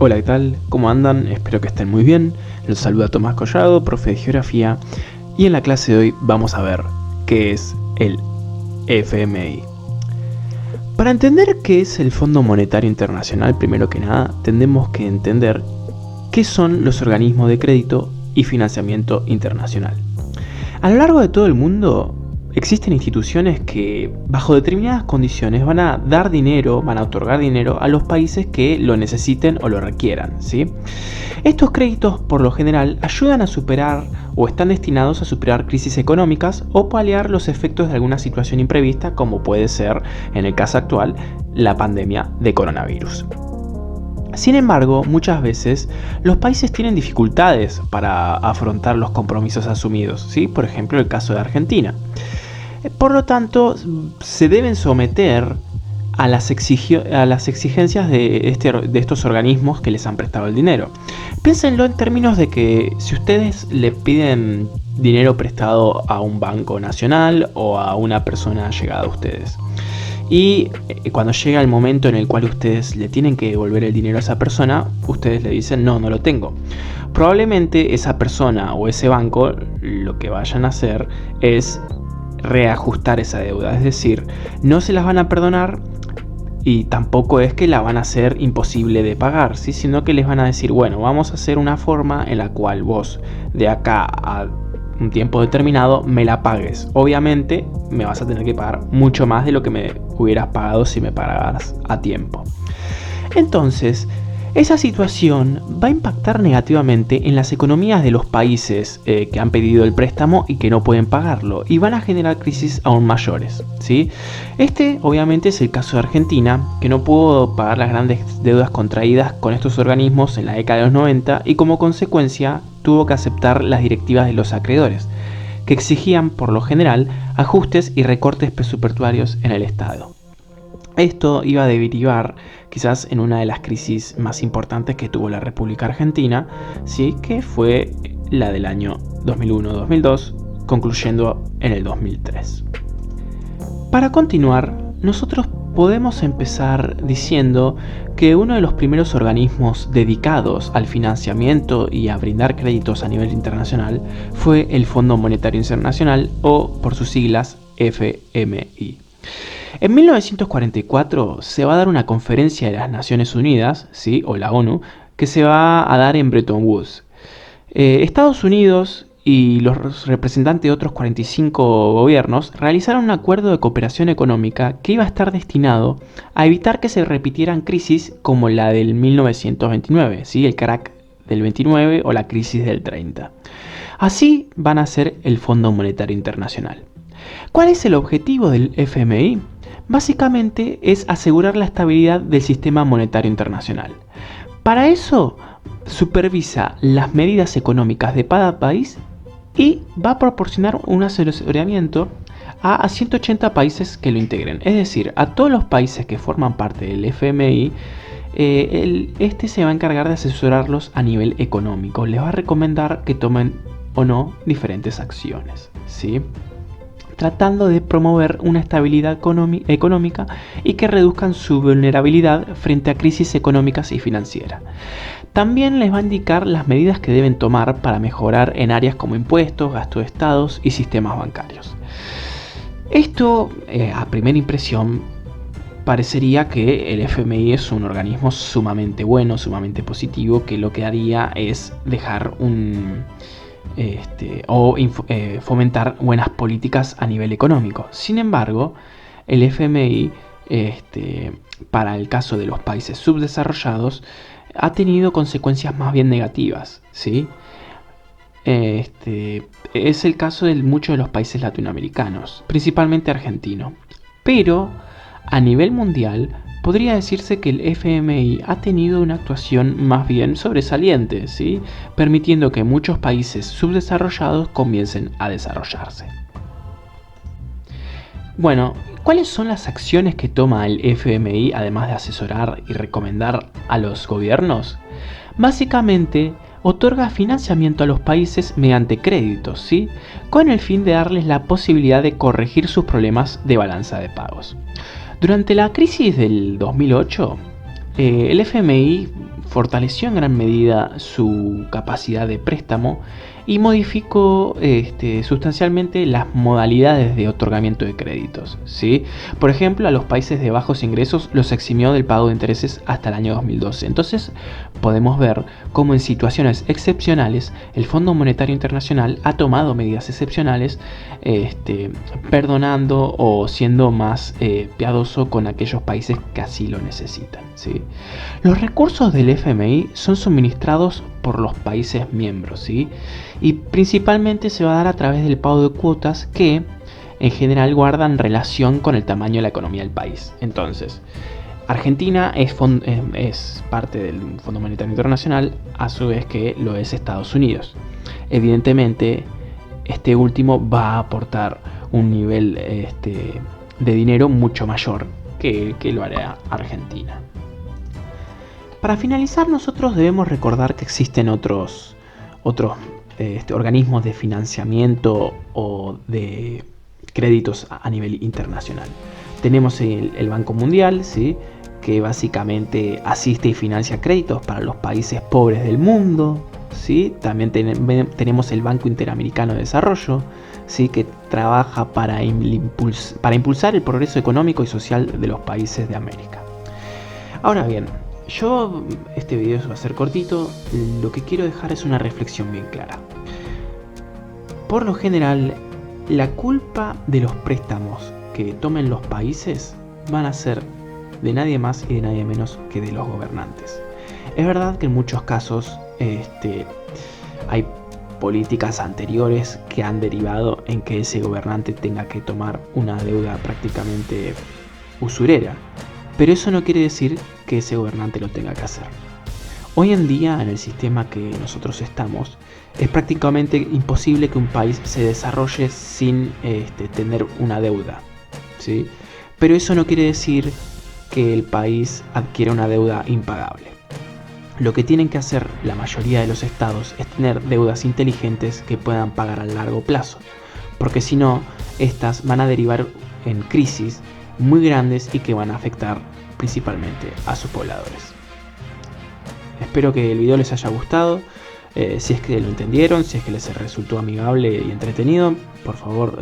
Hola, ¿qué tal? ¿Cómo andan? Espero que estén muy bien. Los saluda Tomás Collado, profe de Geografía, y en la clase de hoy vamos a ver qué es el FMI. Para entender qué es el Fondo Monetario Internacional, primero que nada, tenemos que entender qué son los organismos de crédito y financiamiento internacional. A lo largo de todo el mundo existen instituciones que, bajo determinadas condiciones, van a dar dinero, van a otorgar dinero a los países que lo necesiten o lo requieran, ¿sí? Estos créditos, por lo general, ayudan a superar o están destinados a superar crisis económicas o paliar los efectos de alguna situación imprevista, como puede ser, en el caso actual, la pandemia de coronavirus. Sin embargo, muchas veces los países tienen dificultades para afrontar los compromisos asumidos, ¿sí? Por ejemplo, el caso de Argentina. Por lo tanto, se deben someter a las exigencias de estos organismos que les han prestado el dinero. Piénsenlo en términos de que si ustedes le piden dinero prestado a un banco nacional o a una persona allegada a ustedes, y cuando llega el momento en el cual ustedes le tienen que devolver el dinero a esa persona, ustedes le dicen no lo tengo. Probablemente esa persona o ese banco lo que vayan a hacer es reajustar esa deuda, es decir, no se las van a perdonar y tampoco es que la van a hacer imposible de pagar, ¿sí? Sino que les van a decir, bueno, vamos a hacer una forma en la cual vos de acá a un tiempo determinado me la pagues. Obviamente me vas a tener que pagar mucho más de lo que me hubieras pagado si me pagaras a tiempo. Entonces, esa situación va a impactar negativamente en las economías de los países que han pedido el préstamo y que no pueden pagarlo, y van a generar crisis aún mayores, ¿sí? Este obviamente es el caso de Argentina, que no pudo pagar las grandes deudas contraídas con estos organismos en la década de los 90 y como consecuencia tuvo que aceptar las directivas de los acreedores, que exigían por lo general ajustes y recortes presupuestarios en el Estado. Esto iba a derivar quizás en una de las crisis más importantes que tuvo la República Argentina, ¿sí? Que fue la del año 2001-2002, concluyendo en el 2003. Para continuar, nosotros podemos empezar diciendo que uno de los primeros organismos dedicados al financiamiento y a brindar créditos a nivel internacional fue el Fondo Monetario Internacional, o por sus siglas FMI. En 1944 se va a dar una conferencia de las Naciones Unidas, ¿sí? O la ONU, que se va a dar en Bretton Woods. Estados Unidos y los representantes de otros 45 gobiernos realizaron un acuerdo de cooperación económica que iba a estar destinado a evitar que se repitieran crisis como la del 1929, ¿sí? El crack del 29 o la crisis del 30. Así van a ser el Fondo Monetario Internacional. ¿Cuál es el objetivo del FMI? Básicamente es asegurar la estabilidad del sistema monetario internacional. Para eso supervisa las medidas económicas de cada país y va a proporcionar un asesoramiento a 180 países que lo integren. Es decir, a todos los países que forman parte del FMI, este se va a encargar de asesorarlos a nivel económico. Les va a recomendar que tomen o no diferentes acciones, ¿sí? Tratando de promover una estabilidad económica y que reduzcan su vulnerabilidad frente a crisis económicas y financieras. También les va a indicar las medidas que deben tomar para mejorar en áreas como impuestos, gasto de estados y sistemas bancarios. Esto, a primera impresión, parecería que el FMI es un organismo sumamente bueno, sumamente positivo, que lo que haría es dejar fomentar buenas políticas a nivel económico. Sin embargo, el FMI, para el caso de los países subdesarrollados, ha tenido consecuencias más bien negativas, ¿sí? Es el caso de muchos de los países latinoamericanos, principalmente argentino. Pero a nivel mundial, podría decirse que el FMI ha tenido una actuación más bien sobresaliente, ¿sí? Permitiendo que muchos países subdesarrollados comiencen a desarrollarse. Bueno, ¿cuáles son las acciones que toma el FMI además de asesorar y recomendar a los gobiernos? Básicamente, otorga financiamiento a los países mediante créditos, ¿sí? Con el fin de darles la posibilidad de corregir sus problemas de balanza de pagos. Durante la crisis del 2008, El FMI fortaleció en gran medida su capacidad de préstamo y modificó sustancialmente las modalidades de otorgamiento de créditos, ¿sí? Por ejemplo, a los países de bajos ingresos los eximió del pago de intereses hasta el año 2012. Entonces, podemos ver cómo en situaciones excepcionales el Fondo Monetario Internacional ha tomado medidas excepcionales, perdonando o siendo más piadoso con aquellos países que así lo necesitan, ¿sí? Los recursos del FMI son suministrados por los países miembros, ¿sí? Y principalmente se va a dar a través del pago de cuotas que en general guardan relación con el tamaño de la economía del país. Entonces, Argentina es parte del Fondo Monetario Internacional, a su vez que lo es Estados Unidos. Evidentemente, este último va a aportar un nivel de dinero mucho mayor que lo hará Argentina. Para finalizar, nosotros debemos recordar que existen otros organismos de financiamiento o de créditos a nivel internacional. Tenemos el Banco Mundial, ¿sí?, que básicamente asiste y financia créditos para los países pobres del mundo, ¿sí? También tenemos el Banco Interamericano de Desarrollo, ¿sí?, que trabaja para impulsar el progreso económico y social de los países de América. Ahora bien, este video va a ser cortito, lo que quiero dejar es una reflexión bien clara. Por lo general, la culpa de los préstamos que tomen los países van a ser de nadie más y de nadie menos que de los gobernantes. Es verdad que en muchos casos hay políticas anteriores que han derivado en que ese gobernante tenga que tomar una deuda prácticamente usurera, pero eso no quiere decir que ese gobernante lo tenga que hacer. Hoy en día, en el sistema que nosotros estamos, es prácticamente imposible que un país se desarrolle sin tener una deuda, ¿sí? Pero eso no quiere decir que el país adquiera una deuda impagable. Lo que tienen que hacer la mayoría de los estados es tener deudas inteligentes que puedan pagar a largo plazo, porque si no, estas van a derivar en crisis muy grandes y que van a afectar principalmente a sus pobladores. Espero que el video les haya gustado. Si es que lo entendieron, si es que les resultó amigable y entretenido, por favor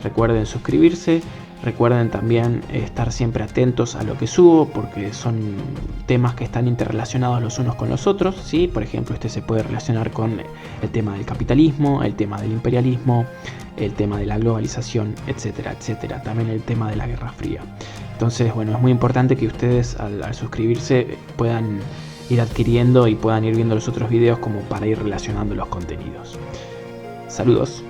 recuerden suscribirse. Recuerden también estar siempre atentos a lo que subo, porque son temas que están interrelacionados los unos con los otros, ¿sí? Por ejemplo, se puede relacionar con el tema del capitalismo, el tema del imperialismo, el tema de la globalización, etcétera, etcétera. También el tema de la Guerra Fría. Entonces, bueno, es muy importante que ustedes al suscribirse puedan ir adquiriendo y puedan ir viendo los otros videos como para ir relacionando los contenidos. Saludos.